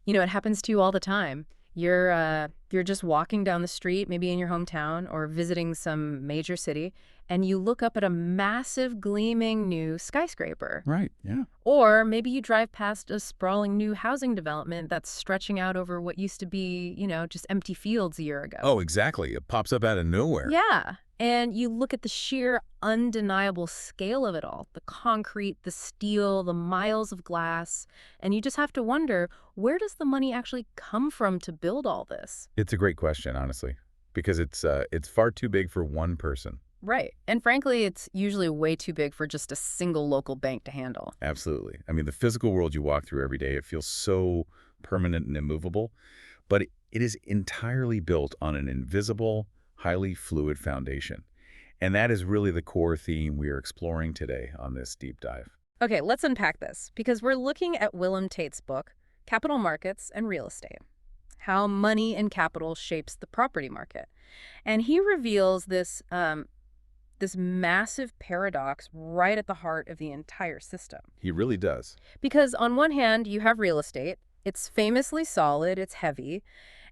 It happens to you all the time. You're just walking down the street, maybe in your hometown or visiting some major city, and you look up at a massive gleaming new skyscraper. Right, yeah. Or maybe you drive past a sprawling new housing development that's stretching out over what used to be, just empty fields a year ago. Oh, exactly. It pops up out of nowhere. Yeah. And you look at the sheer undeniable scale of it all, the concrete, the steel, the miles of glass, and you just have to wonder, where does the money actually come from to build all this? It's a great question, honestly, because it's far too big for one person. Right. And frankly, it's usually way too big for just a single local bank to handle. Absolutely. I mean, the physical world you walk through every day, it feels so permanent and immovable, but it is entirely built on an invisible, highly fluid foundation. And that is really the core theme we are exploring today on this deep dive. Okay, let's unpack this, because we're looking at Willem Tait's book, Capital Markets and Real Estate: How Money and Capital Shapes the Property Market. And he reveals this massive paradox right at the heart of the entire system. He really does. Because on one hand, you have real estate. It's famously solid, it's heavy,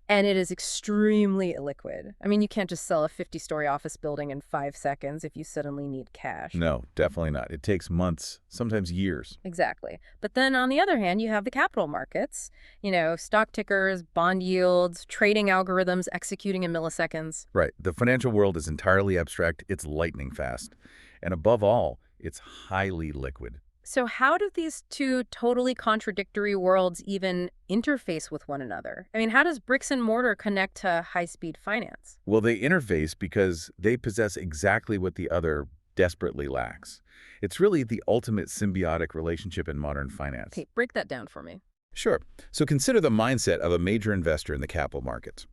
and it is extremely illiquid. I mean, you can't just sell a 50-story office building in 5 seconds if you suddenly need cash. No, definitely not. It takes months, sometimes years. Exactly. But then on the other hand, you have the capital markets, stock tickers, bond yields, trading algorithms executing in milliseconds. Right. The financial world is entirely abstract. It's lightning fast. And above all, it's highly liquid. So how do these two totally contradictory worlds even interface with one another? I mean, how does bricks and mortar connect to high-speed finance? Well, they interface because they possess exactly what the other desperately lacks. It's really the ultimate symbiotic relationship in modern finance. Okay, break that down for me. Sure. So consider the mindset of a major investor in the capital markets.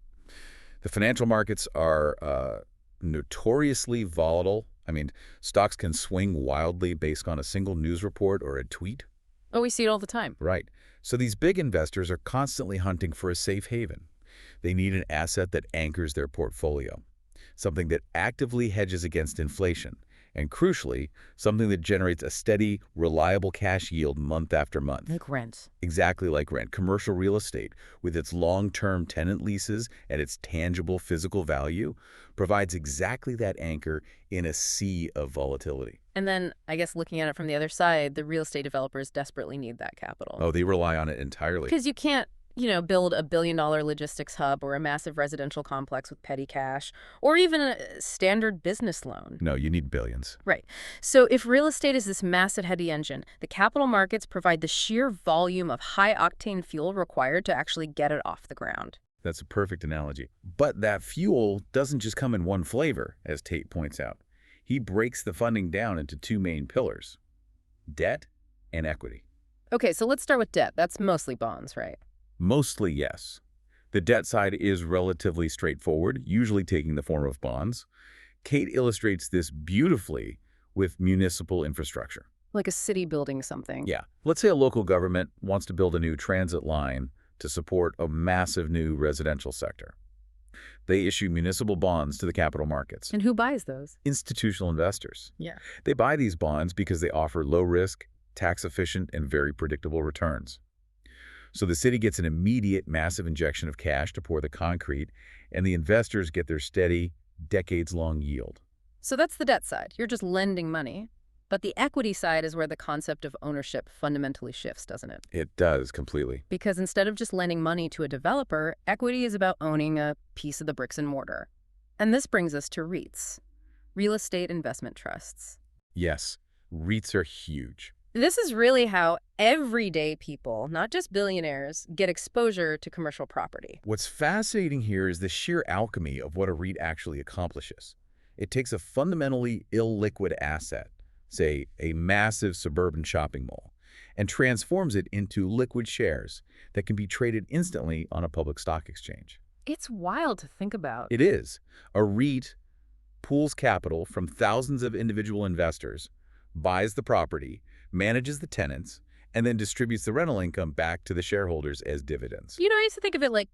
The financial markets are notoriously volatile. I mean, stocks can swing wildly based on a single news report or a tweet. Oh, we see it all the time. Right. So these big investors are constantly hunting for a safe haven. They need an asset that anchors their portfolio, something that actively hedges against inflation, and crucially, something that generates a steady, reliable cash yield month after month. Like rent. Exactly like rent. Commercial real estate, with its long-term tenant leases and its tangible physical value, provides exactly that anchor in a sea of volatility. And then, I guess looking at it from the other side, the real estate developers desperately need that capital. Oh, they rely on it entirely. Because you can't, build a billion-dollar logistics hub or a massive residential complex with petty cash, or even a standard business loan. No, you need billions. Right. So if real estate is this massive heady engine, the capital markets provide the sheer volume of high-octane fuel required to actually get it off the ground. That's a perfect analogy. But that fuel doesn't just come in one flavor, as Tait points out. He breaks the funding down into two main pillars: debt and equity. Okay, so let's start with debt. That's mostly bonds, right? Mostly, yes. The debt side is relatively straightforward, usually taking the form of bonds. Tait illustrates this beautifully with municipal infrastructure. Like a city building something. Yeah. Let's say a local government wants to build a new transit line to support a massive new residential sector. They issue municipal bonds to the capital markets. And who buys those? Institutional investors. Yeah. They buy these bonds because they offer low risk, tax efficient, and very predictable returns. So the city gets an immediate massive injection of cash to pour the concrete, and the investors get their steady, decades-long yield. So that's the debt side. You're just lending money. But the equity side is where the concept of ownership fundamentally shifts, doesn't it? It does, completely. Because instead of just lending money to a developer, equity is about owning a piece of the bricks and mortar. And this brings us to REITs, real estate investment trusts. Yes, REITs are huge. This is really how everyday people, not just billionaires, get exposure to commercial property. What's fascinating here is the sheer alchemy of what a REIT actually accomplishes. It takes a fundamentally illiquid asset, say a massive suburban shopping mall, and transforms it into liquid shares that can be traded instantly on a public stock exchange. It's wild to think about. It is. A REIT pools capital from thousands of individual investors, buys the property, manages the tenants, and then distributes the rental income back to the shareholders as dividends. I used to think of it like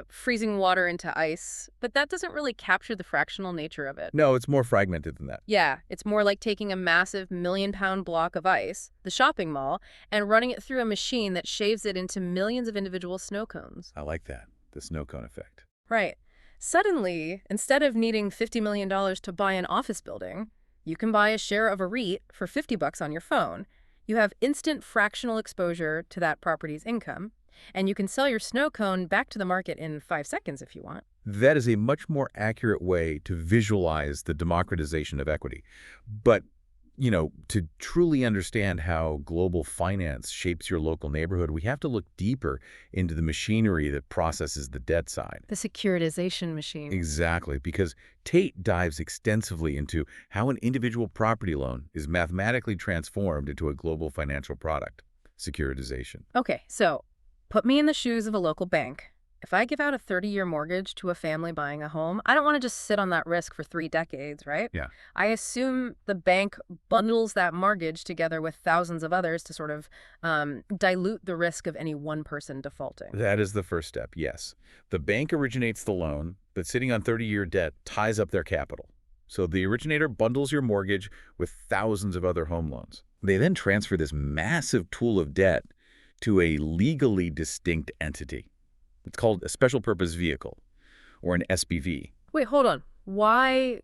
freezing water into ice, but that doesn't really capture the fractional nature of it. No, it's more fragmented than that. Yeah, it's more like taking a massive million-pound block of ice, the shopping mall, and running it through a machine that shaves it into millions of individual snow cones. I like that, the snow cone effect. Right. Suddenly, instead of needing $50 million to buy an office building, you can buy a share of a REIT for $50 on your phone. You have instant fractional exposure to that property's income, and you can sell your snow cone back to the market in 5 seconds if you want. That is a much more accurate way to visualize the democratization of equity. But, to truly understand how global finance shapes your local neighborhood, we have to look deeper into the machinery that processes the debt side. The securitization machine. Exactly, because Tate dives extensively into how an individual property loan is mathematically transformed into a global financial product, securitization. Okay, so put me in the shoes of a local bank. If I give out a 30-year mortgage to a family buying a home, I don't want to just sit on that risk for 3 decades, right? Yeah. I assume the bank bundles that mortgage together with thousands of others to sort of dilute the risk of any one person defaulting. That is the first step, yes. The bank originates the loan, but sitting on 30-year debt ties up their capital. So the originator bundles your mortgage with thousands of other home loans. They then transfer this massive pool of debt to a legally distinct entity. It's called a special purpose vehicle, or an SPV. Wait, hold on. Why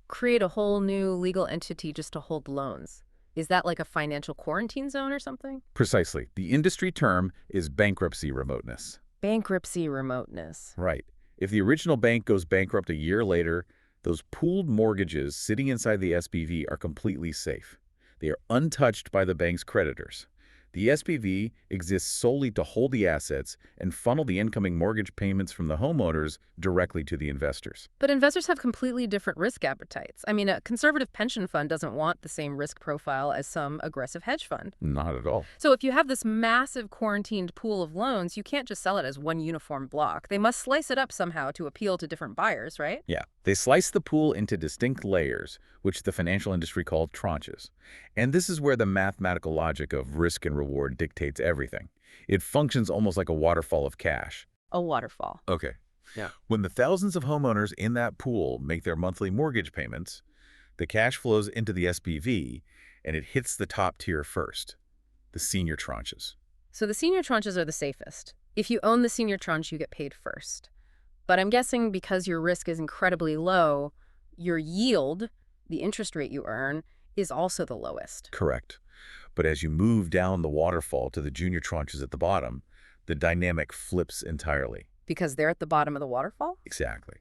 create a whole new legal entity just to hold loans? Is that like a financial quarantine zone or something? Precisely. The industry term is bankruptcy remoteness. Bankruptcy remoteness. Right. If the original bank goes bankrupt a year later, those pooled mortgages sitting inside the SPV are completely safe. They are untouched by the bank's creditors. The SPV exists solely to hold the assets and funnel the incoming mortgage payments from the homeowners directly to the investors. But investors have completely different risk appetites. I mean, a conservative pension fund doesn't want the same risk profile as some aggressive hedge fund. Not at all. So if you have this massive quarantined pool of loans, you can't just sell it as one uniform block. They must slice it up somehow to appeal to different buyers, right? Yeah. They slice the pool into distinct layers, which the financial industry called tranches. And this is where the mathematical logic of risk and reward dictates everything. It functions almost like a waterfall of cash. A waterfall. Okay. Yeah. When the thousands of homeowners in that pool make their monthly mortgage payments, the cash flows into the SPV, and it hits the top tier first, the senior tranches. So the senior tranches are the safest. If you own the senior tranche, you get paid first. But I'm guessing because your risk is incredibly low, your yield, the interest rate you earn, is also the lowest. Correct. But as you move down the waterfall to the junior tranches at the bottom, the dynamic flips entirely. Because they're at the bottom of the waterfall? Exactly.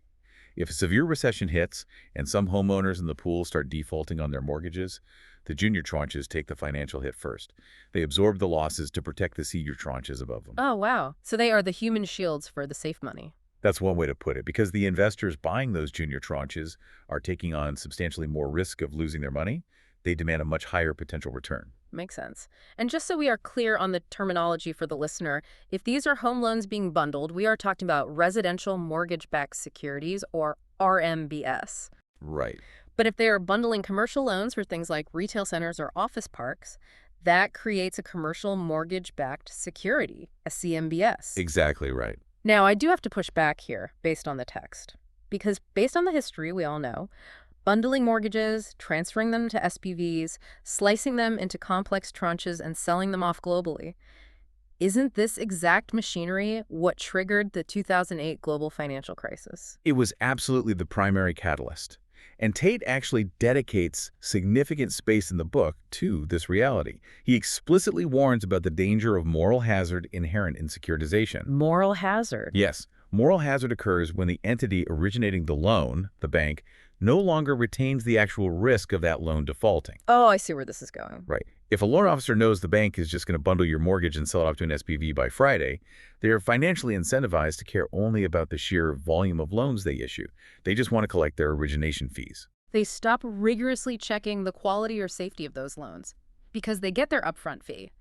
If a severe recession hits and some homeowners in the pool start defaulting on their mortgages, the junior tranches take the financial hit first. They absorb the losses to protect the senior tranches above them. Oh, wow. So they are the human shields for the safe money. That's one way to put it, because the investors buying those junior tranches are taking on substantially more risk of losing their money. They demand a much higher potential return. Makes sense. And just so we are clear on the terminology for the listener, if these are home loans being bundled, we are talking about residential mortgage-backed securities, or RMBS. Right. But if they are bundling commercial loans for things like retail centers or office parks, that creates a commercial mortgage-backed security, a CMBS. Exactly right. Now, I do have to push back here based on the text, because based on the history we all know, bundling mortgages, transferring them to SPVs, slicing them into complex tranches, and selling them off globally, isn't this exact machinery what triggered the 2008 global financial crisis? It was absolutely the primary catalyst. And Tate actually dedicates significant space in the book to this reality. He explicitly warns about the danger of moral hazard inherent in securitization. Moral hazard. Yes, moral hazard occurs when the entity originating the loan, the bank, no longer retains the actual risk of that loan defaulting. Oh, I see where this is going. Right. If a loan officer knows the bank is just going to bundle your mortgage and sell it off to an SPV by Friday, they are financially incentivized to care only about the sheer volume of loans they issue. They just want to collect their origination fees. They stop rigorously checking the quality or safety of those loans because they get their upfront fee.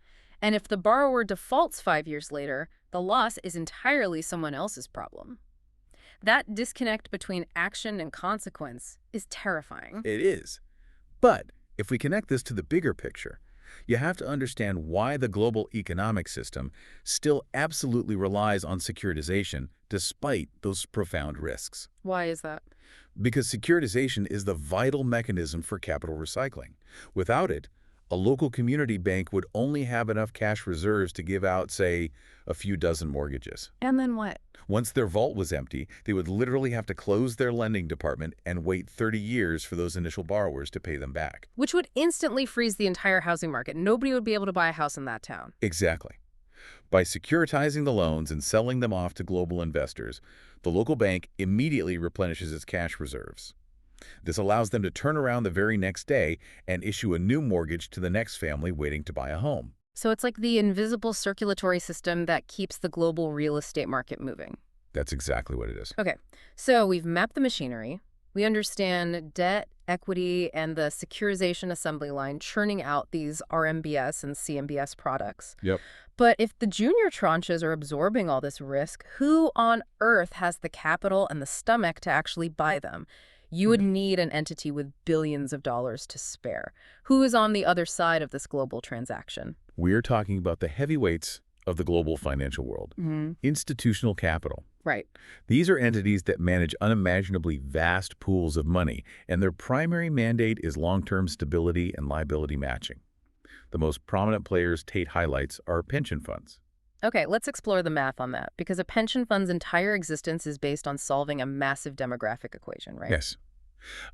And if the borrower defaults 5 years later, the loss is entirely someone else's problem. That disconnect between action and consequence is terrifying. It is. But if we connect this to the bigger picture, You have to understand why the global economic system still absolutely relies on securitization despite those profound risks. Why is that? Because securitization is the vital mechanism for capital recycling. Without it, a local community bank would only have enough cash reserves to give out, say, a few dozen mortgages. And then what? Once their vault was empty, they would literally have to close their lending department and wait 30 years for those initial borrowers to pay them back. Which would instantly freeze the entire housing market. Nobody would be able to buy a house in that town. Exactly. By securitizing the loans and selling them off to global investors, the local bank immediately replenishes its cash reserves. This allows them to turn around the very next day and issue a new mortgage to the next family waiting to buy a home. So it's like the invisible circulatory system that keeps the global real estate market moving. That's exactly what it is. Okay, so we've mapped the machinery. We understand debt, equity, and the securitization assembly line churning out these RMBS and CMBS products. Yep. But if the junior tranches are absorbing all this risk, who on earth has the capital and the stomach to actually buy them? You would need an entity with billions of dollars to spare. Who is on the other side of this global transaction? We're talking about the heavyweights of the global financial world. Institutional capital. Right. These are entities that manage unimaginably vast pools of money, and their primary mandate is long-term stability and liability matching. The most prominent players Tait highlights are pension funds. Okay, let's explore the math on that, because a pension fund's entire existence is based on solving a massive demographic equation, right? Yes.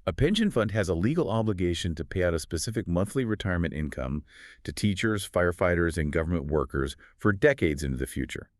A pension fund has a legal obligation to pay out a specific monthly retirement income to teachers, firefighters, and government workers for decades into the future.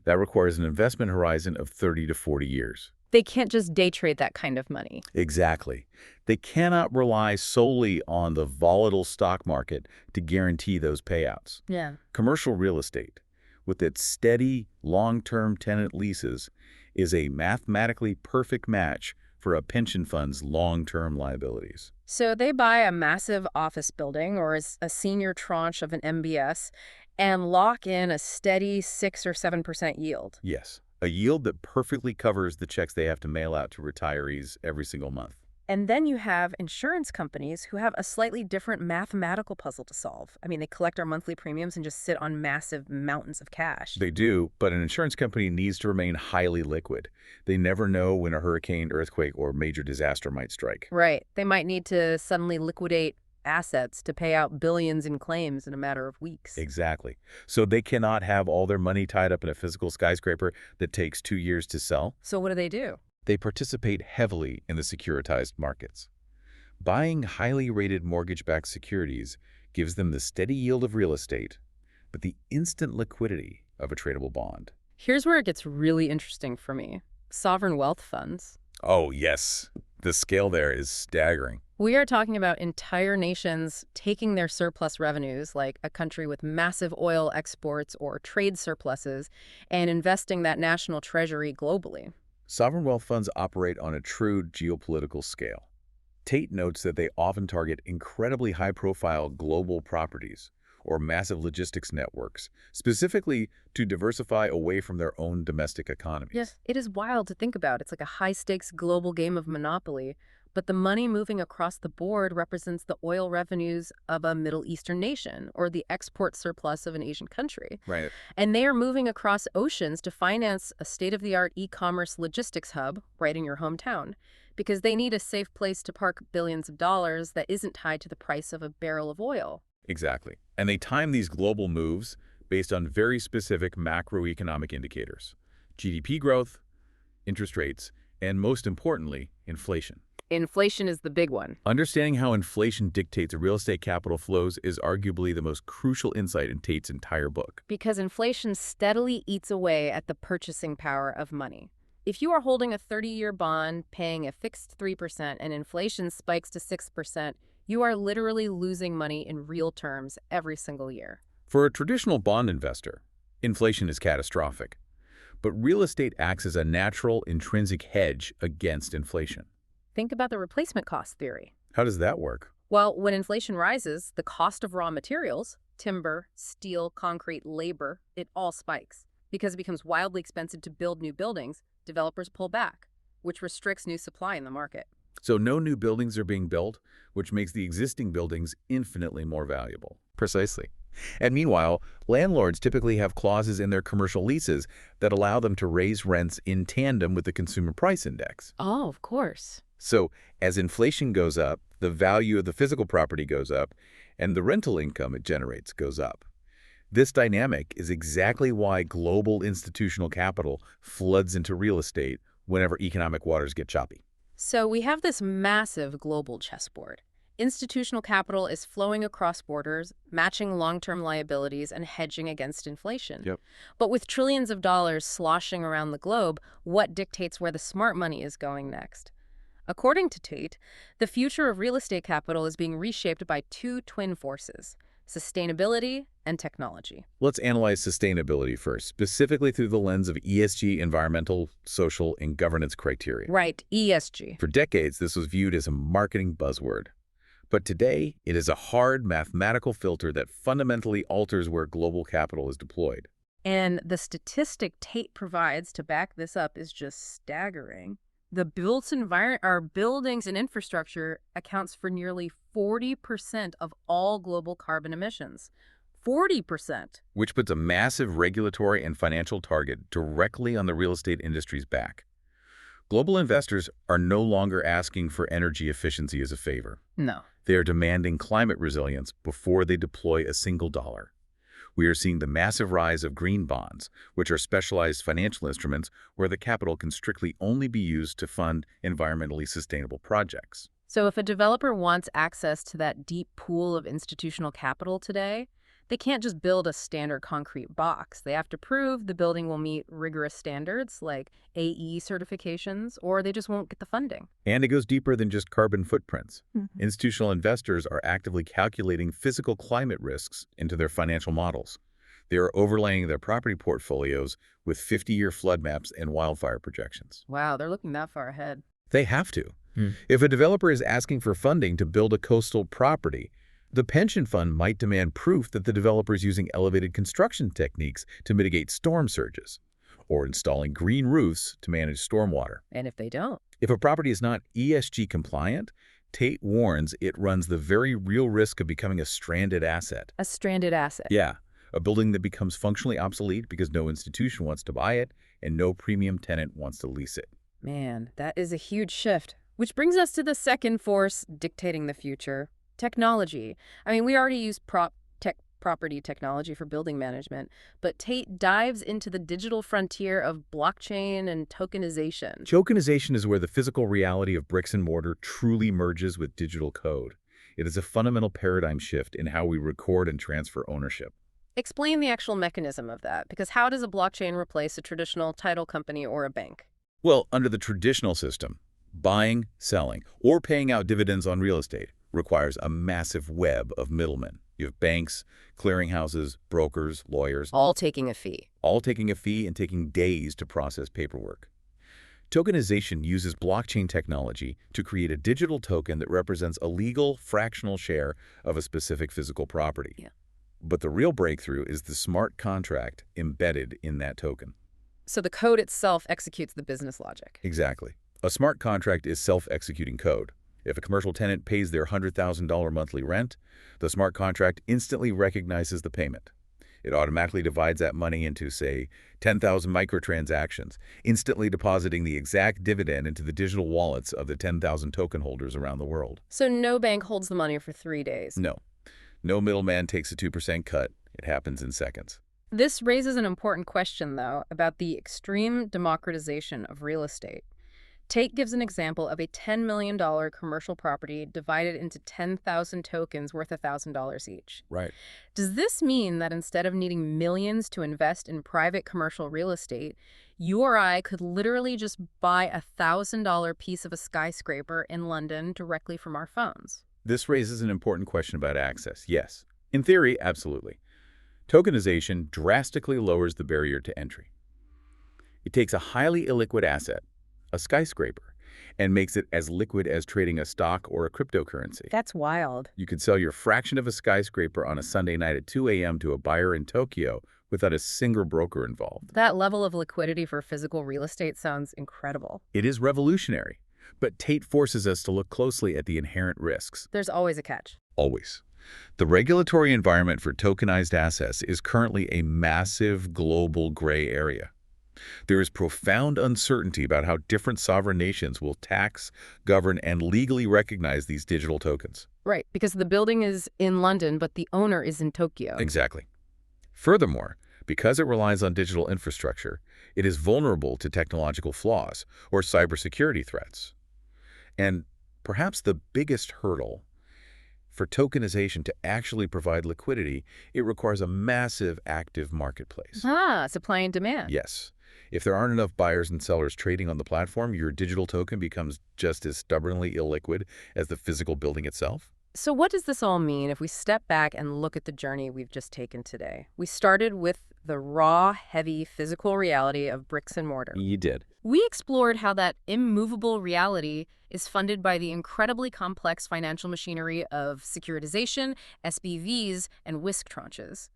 That requires an investment horizon of 30 to 40 years. They can't just day trade that kind of money. Exactly. They cannot rely solely on the volatile stock market to guarantee those payouts. Yeah. Commercial real estate, with its steady, long-term tenant leases, is a mathematically perfect match for a pension fund's long-term liabilities. So they buy a massive office building or a senior tranche of an MBS and lock in a steady 6 or 7% yield. Yes, a yield that perfectly covers the checks they have to mail out to retirees every single month. And then you have insurance companies who have a slightly different mathematical puzzle to solve. I mean, they collect our monthly premiums and just sit on massive mountains of cash. They do, but an insurance company needs to remain highly liquid. They never know when a hurricane, earthquake, or major disaster might strike. Right. They might need to suddenly liquidate assets to pay out billions in claims in a matter of weeks. Exactly. So they cannot have all their money tied up in a physical skyscraper that takes 2 years to sell. So what do? They participate heavily in the securitized markets. Buying highly rated mortgage-backed securities gives them the steady yield of real estate, but the instant liquidity of a tradable bond. Here's where it gets really interesting for me. Sovereign wealth funds. Oh, yes. The scale there is staggering. We are talking about entire nations taking their surplus revenues, like a country with massive oil exports or trade surpluses, and investing that national treasury globally. Sovereign wealth funds operate on a true geopolitical scale. Tait notes that they often target incredibly high-profile global properties or massive logistics networks, specifically to diversify away from their own domestic economies. Yes, it is wild to think about. It's like a high-stakes global game of Monopoly, but the money moving across the board represents the oil revenues of a Middle Eastern nation or the export surplus of an Asian country. Right. And they are moving across oceans to finance a state-of-the-art e-commerce logistics hub right in your hometown, because they need a safe place to park billions of dollars that isn't tied to the price of a barrel of oil. Exactly. And they time these global moves based on very specific macroeconomic indicators: GDP growth, interest rates, and most importantly, inflation. Inflation is the big one. Understanding how inflation dictates real estate capital flows is arguably the most crucial insight in Tait's entire book. Because inflation steadily eats away at the purchasing power of money. If you are holding a 30-year bond paying a fixed 3% and inflation spikes to 6%, you are literally losing money in real terms every single year. For a traditional bond investor, inflation is catastrophic. But real estate acts as a natural, intrinsic hedge against inflation. Think about the replacement cost theory. How does that work? Well, when inflation rises, the cost of raw materials, timber, steel, concrete, labor, it all spikes. Because it becomes wildly expensive to build new buildings, developers pull back, which restricts new supply in the market. So no new buildings are being built, which makes the existing buildings infinitely more valuable. Precisely. And meanwhile, landlords typically have clauses in their commercial leases that allow them to raise rents in tandem with the consumer price index. Oh, of course. So as inflation goes up, the value of the physical property goes up, and the rental income it generates goes up. This dynamic is exactly why global institutional capital floods into real estate whenever economic waters get choppy. So we have this massive global chessboard. Institutional capital is flowing across borders, matching long-term liabilities and hedging against inflation. Yep. But with trillions of dollars sloshing around the globe, what dictates where the smart money is going next? According to Tait, the future of real estate capital is being reshaped by two twin forces: sustainability and technology. Let's analyze sustainability first, specifically through the lens of ESG, environmental, social, and governance criteria. Right, ESG. For decades, this was viewed as a marketing buzzword. But today, it is a hard mathematical filter that fundamentally alters where global capital is deployed. And the statistic Tait provides to back this up is just staggering. The built environment, our buildings and infrastructure accounts for nearly 40% of all global carbon emissions. 40%. Which puts a massive regulatory and financial target directly on the real estate industry's back. Global investors are no longer asking for energy efficiency as a favor. No. They are demanding climate resilience before they deploy a single dollar. We are seeing the massive rise of green bonds, which are specialized financial instruments where the capital can strictly only be used to fund environmentally sustainable projects. So if a developer wants access to that deep pool of institutional capital today, they can't just build a standard concrete box. They have to prove the building will meet rigorous standards like AE certifications, or they just won't get the funding. And it goes deeper than just carbon footprints. Mm-hmm. Institutional investors are actively calculating physical climate risks into their financial models. They are overlaying their property portfolios with 50-year flood maps and wildfire projections. Wow, they're looking that far ahead. They have to. If a developer is asking for funding to build a coastal property, the pension fund might demand proof that the developer is using elevated construction techniques to mitigate storm surges, or installing green roofs to manage stormwater. And if they don't? If a property is not ESG compliant, Tait warns it runs the very real risk of becoming a stranded asset. A stranded asset. Yeah, a building that becomes functionally obsolete because no institution wants to buy it and no premium tenant wants to lease it. Man, that is a huge shift. Which brings us to the second force dictating the future: technology. I mean, we already use property technology for building management, but Tait dives into the digital frontier of blockchain and tokenization. Tokenization is where the physical reality of bricks and mortar truly merges with digital code. It is a fundamental paradigm shift in how we record and transfer ownership. Explain the actual mechanism of that, because how does a blockchain replace a traditional title company or a bank? Well, under the traditional system, buying, selling, or paying out dividends on real estate requires a massive web of middlemen. You have banks, clearinghouses, brokers, lawyers, All taking a fee. all taking a fee and taking days to process paperwork. Tokenization uses blockchain technology to create a digital token that represents a legal fractional share of a specific physical property. Yeah. But the real breakthrough is the smart contract embedded in that token. So the code itself executes the business logic. Exactly. A smart contract is self-executing code. If a commercial tenant pays their $100,000 monthly rent, the smart contract instantly recognizes the payment. It automatically divides that money into, say, 10,000 microtransactions, instantly depositing the exact dividend into the digital wallets of the 10,000 token holders around the world. So no bank holds the money for 3 days. No. No middleman takes a 2% cut. It happens in seconds. This raises an important question, though, about the extreme democratization of real estate. Tait gives an example of a $10 million commercial property divided into 10,000 tokens worth $1,000 each. Right. Does this mean that instead of needing millions to invest in private commercial real estate, you or I could literally just buy a $1,000 piece of a skyscraper in London directly from our phones? This raises an important question about access. Yes. In theory, absolutely. Tokenization drastically lowers the barrier to entry. It takes a highly illiquid asset, a skyscraper, and makes it as liquid as trading a stock or a cryptocurrency. That's wild. You could sell your fraction of a skyscraper on a Sunday night at 2 a.m. to a buyer in Tokyo without a single broker involved. That level of liquidity for physical real estate sounds incredible. It is revolutionary. But Tate forces us to look closely at the inherent risks. There's always a catch. Always. The regulatory environment for tokenized assets is currently a massive global gray area. There is profound uncertainty about how different sovereign nations will tax, govern, and legally recognize these digital tokens. Right, because the building is in London, but the owner is in Tokyo. Exactly. Furthermore, because it relies on digital infrastructure, it is vulnerable to technological flaws or cybersecurity threats. And perhaps the biggest hurdle for tokenization to actually provide liquidity, it requires a massive active marketplace. Supply and demand. Yes. If there aren't enough buyers and sellers trading on the platform, your digital token becomes just as stubbornly illiquid as the physical building itself. So what does this all mean if we step back and look at the journey we've just taken today? We started with the raw, heavy physical reality of bricks and mortar. You did. We explored how that immovable reality is funded by the incredibly complex financial machinery of securitization, SPVs, and whisk tranches.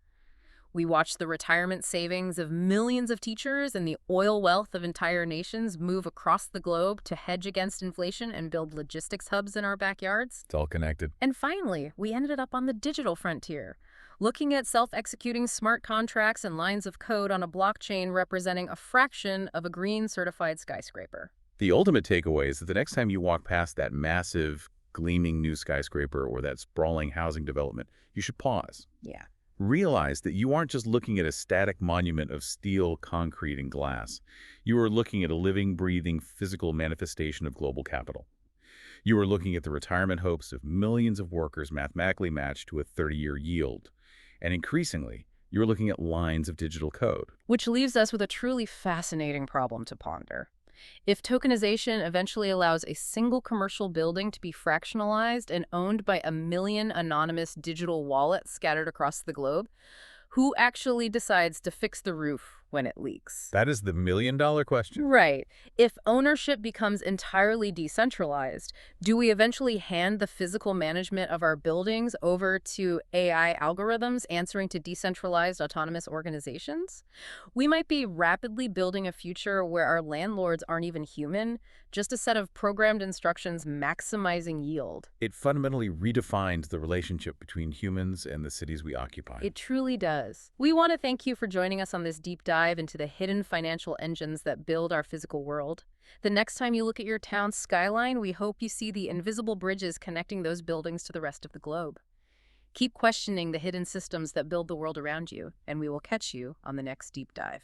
We watched the retirement savings of millions of teachers and the oil wealth of entire nations move across the globe to hedge against inflation and build logistics hubs in our backyards. It's all connected. And finally, we ended up on the digital frontier, looking at self-executing smart contracts and lines of code on a blockchain representing a fraction of a green certified skyscraper. The ultimate takeaway is that the next time you walk past that massive, gleaming new skyscraper or that sprawling housing development, you should pause. Yeah. Realize that you aren't just looking at a static monument of steel, concrete, and glass. You are looking at a living, breathing, physical manifestation of global capital. You are looking at the retirement hopes of millions of workers mathematically matched to a 30-year yield. And increasingly, you're looking at lines of digital code. Which leaves us with a truly fascinating problem to ponder. If tokenization eventually allows a single commercial building to be fractionalized and owned by a million anonymous digital wallets scattered across the globe, who actually decides to fix the roof when it leaks? That is the million-dollar question. Right. If ownership becomes entirely decentralized, do we eventually hand the physical management of our buildings over to AI algorithms answering to decentralized autonomous organizations? We might be rapidly building a future where our landlords aren't even human, just a set of programmed instructions maximizing yield. It fundamentally redefines the relationship between humans and the cities we occupy. It truly does. We want to thank you for joining us on this deep dive into the hidden financial engines that build our physical world. The next time you look at your town's skyline, we hope you see the invisible bridges connecting those buildings to the rest of the globe. Keep questioning the hidden systems that build the world around you, and we will catch you on the next deep dive.